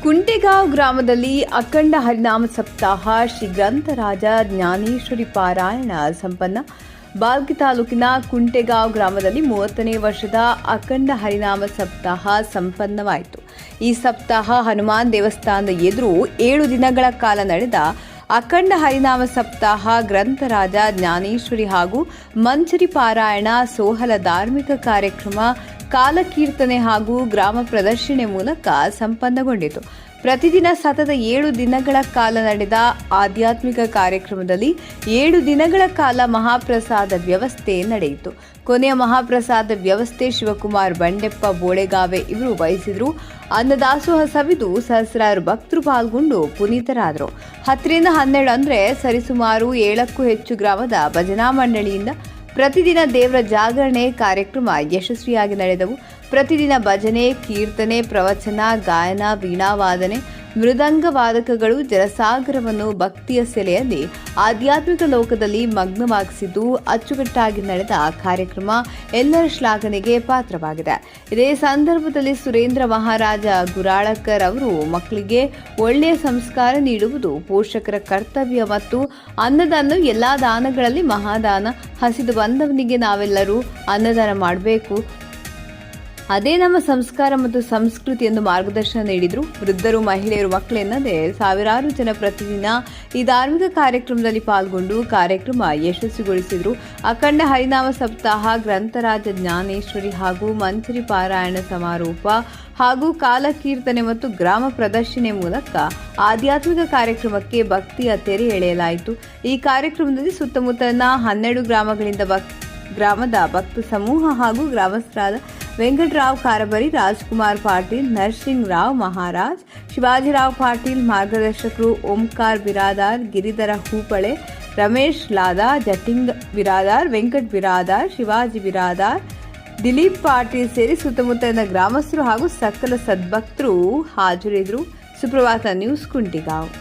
ಕುಂಟೆಗಾಂವ್ ಗ್ರಾಮದಲ್ಲಿ ಅಖಂಡ ಹರಿನಾಮ ಸಪ್ತಾಹ ಶ್ರೀ ಗ್ರಂಥರಾಜ ಜ್ಞಾನೇಶ್ವರಿ ಪಾರಾಯಣ ಸಂಪನ್ನ. ಬಾಲ್ಕಿ ತಾಲೂಕಿನ ಕುಂಟೆಗಾಂವ್ ಗ್ರಾಮದಲ್ಲಿ 30ನೇ ವರ್ಷದ ಅಖಂಡ ಹರಿನಾಮ ಸಪ್ತಾಹ ಸಂಪನ್ನವಾಯಿತು. ಈ ಸಪ್ತಾಹ ಹನುಮಾನ್ ದೇವಸ್ಥಾನದ ಎದುರು 7 ದಿನಗಳ ಕಾಲ ನಡೆದ ಅಖಂಡ ಹರಿನಾಮ ಸಪ್ತಾಹ ಗ್ರಂಥರಾಜ ಜ್ಞಾನೇಶ್ವರಿ ಹಾಗೂ ಮಂಚರಿ ಪಾರಾಯಣ, ಸೋಹಲ ಧಾರ್ಮಿಕ ಕಾರ್ಯಕ್ರಮ, ಕಾಲಕೀರ್ತನೆ ಹಾಗೂ ಗ್ರಾಮ ಪ್ರದರ್ಶನ ಮೂಲಕ ಸಂಪನ್ನಗೊಂಡಿತು. ಪ್ರತಿದಿನ ಸತತ 7 ದಿನಗಳ ಕಾಲ ನಡೆದ ಆಧ್ಯಾತ್ಮಿಕ ಕಾರ್ಯಕ್ರಮದಲ್ಲಿ 7 ದಿನಗಳ ಕಾಲ ಮಹಾಪ್ರಸಾದ ವ್ಯವಸ್ಥೆ ನಡೆಯಿತು. ಕೊನೆಯ ಮಹಾಪ್ರಸಾದ ವ್ಯವಸ್ಥೆ ಶಿವಕುಮಾರ್ ಬಂಡೆಪ್ಪ ಬೋಳೆಗಾವೆ ಇವರು ವಹಿಸಿದರು. ಅನ್ನದಾಸೋಹ ಸವಿದು ಸಹಸ್ರಾರು ಭಕ್ತರು ಪಾಲ್ಗೊಂಡು ಪುನೀತರಾದರು. 10 ರಿಂದ 12 ಅಂದರೆ ಸರಿಸುಮಾರು 7ಕ್ಕೂ ಹೆಚ್ಚು ಗ್ರಾಮದ ಭಜನಾ ಮಂಡಳಿಯಿಂದ ಪ್ರತಿದಿನ ದೇವರ ಜಾಗರಣೆ ಕಾರ್ಯಕ್ರಮ ಯಶಸ್ವಿಯಾಗಿ ನಡೆದವು. ಪ್ರತಿದಿನ ಭಜನೆ, ಕೀರ್ತನೆ, ಪ್ರವಚನ, ಗಾಯನ, ವೀಣಾವಾದನೆ, ಮೃದಂಗ ವಾದಕಗಳು ಜನಸಾಗರವನ್ನು ಭಕ್ತಿಯ ಸೆಲೆಯಲ್ಲಿ ಆಧ್ಯಾತ್ಮಿಕ ಲೋಕದಲ್ಲಿ ಮಗ್ನವಾಗಿಸಿದ್ದು ಅಚ್ಚುಕಟ್ಟಾಗಿ ನಡೆದ ಕಾರ್ಯಕ್ರಮ ಎಲ್ಲರ ಶ್ಲಾಘನೆಗೆ ಪಾತ್ರವಾಗಿದೆ. ಇದೇ ಸಂದರ್ಭದಲ್ಲಿ ಸುರೇಂದ್ರ ಮಹಾರಾಜ ಗುರಾಳಕರ್ ಅವರು ಮಕ್ಕಳಿಗೆ ಒಳ್ಳೆಯ ಸಂಸ್ಕಾರ ನೀಡುವುದು ಪೋಷಕರ ಕರ್ತವ್ಯ ಮತ್ತು ಅನ್ನದಾನ ಎಲ್ಲಾ ದಾನಗಳಲ್ಲಿ ಮಹಾದಾನ. ಹಸಿದು ಬಂದವನಿಗೆ ನಾವೆಲ್ಲರೂ ಅನ್ನದಾನ ಮಾಡಬೇಕು, ಅದೇ ನಮ್ಮ ಸಂಸ್ಕಾರ ಮತ್ತು ಸಂಸ್ಕೃತಿ ಎಂದು ಮಾರ್ಗದರ್ಶನ ನೀಡಿದರು. ವೃದ್ಧರು, ಮಹಿಳೆಯರು, ಮಕ್ಕಳೆನ್ನದೇ ಸಾವಿರಾರು ಜನ ಪ್ರತಿದಿನ ಈ ಧಾರ್ಮಿಕ ಕಾರ್ಯಕ್ರಮದಲ್ಲಿ ಪಾಲ್ಗೊಂಡು ಕಾರ್ಯಕ್ರಮ ಯಶಸ್ವಿಗೊಳಿಸಿದರು. ಅಖಂಡ ಹರಿನಾಮ ಸಪ್ತಾಹ, ಗ್ರಂಥರಾಜ ಜ್ಞಾನೇಶ್ವರಿ ಹಾಗೂ ಮಂಚರಿ ಪಾರಾಯಣ ಸಮಾರೋಪ ಹಾಗೂ ಕಾಲಕೀರ್ತನೆ ಮತ್ತು ಗ್ರಾಮ ಪ್ರದರ್ಶನ ಮೂಲಕ ಆಧ್ಯಾತ್ಮಿಕ ಕಾರ್ಯಕ್ರಮಕ್ಕೆ ಭಕ್ತಿಯ ತೆರೆ ಎಳೆಯಲಾಯಿತು. ಈ ಕಾರ್ಯಕ್ರಮದಲ್ಲಿ ಸುತ್ತಮುತ್ತಲಿನ 12 ಗ್ರಾಮದ ಭಕ್ತ ಸಮೂಹ ಹಾಗೂ ಗ್ರಾಮಸ್ಥರಾದ ವೆಂಕಟರಾವ್ ಕಾರಬರಿ, ರಾಜ್ಕುಮಾರ್ ಪಾಟೀಲ್, ನರಸಿಂಗ್ ರಾವ್ ಮಹಾರಾಜ್, ಶಿವಾಜಿರಾವ್ ಪಾಟೀಲ್ ಮಾರ್ಗದರ್ಶಕರು, ಓಂಕಾರ್ ಬಿರಾದಾರ್, ಗಿರಿಧರ ಹೂಪಳೆ, ರಮೇಶ್ ಲಾದಾ, ಜಟಿಂಗ್ ಬಿರಾದಾರ್, ವೆಂಕಟ್ ಬಿರಾದಾರ್, ಶಿವಾಜಿ ಬಿರಾದಾರ್, ದಿಲೀಪ್ ಪಾಟೀಲ್ ಸೇರಿ ಸುತ್ತಮುತ್ತಲಿನ ಗ್ರಾಮಸ್ಥರು ಹಾಗೂ ಸಕಲ ಸದ್ಭಕ್ತರು ಹಾಜರಿದ್ದರು. ಸುಪ್ರಭಾತ ನ್ಯೂಸ್, ಕುಂಟೆಗಾಂವ್.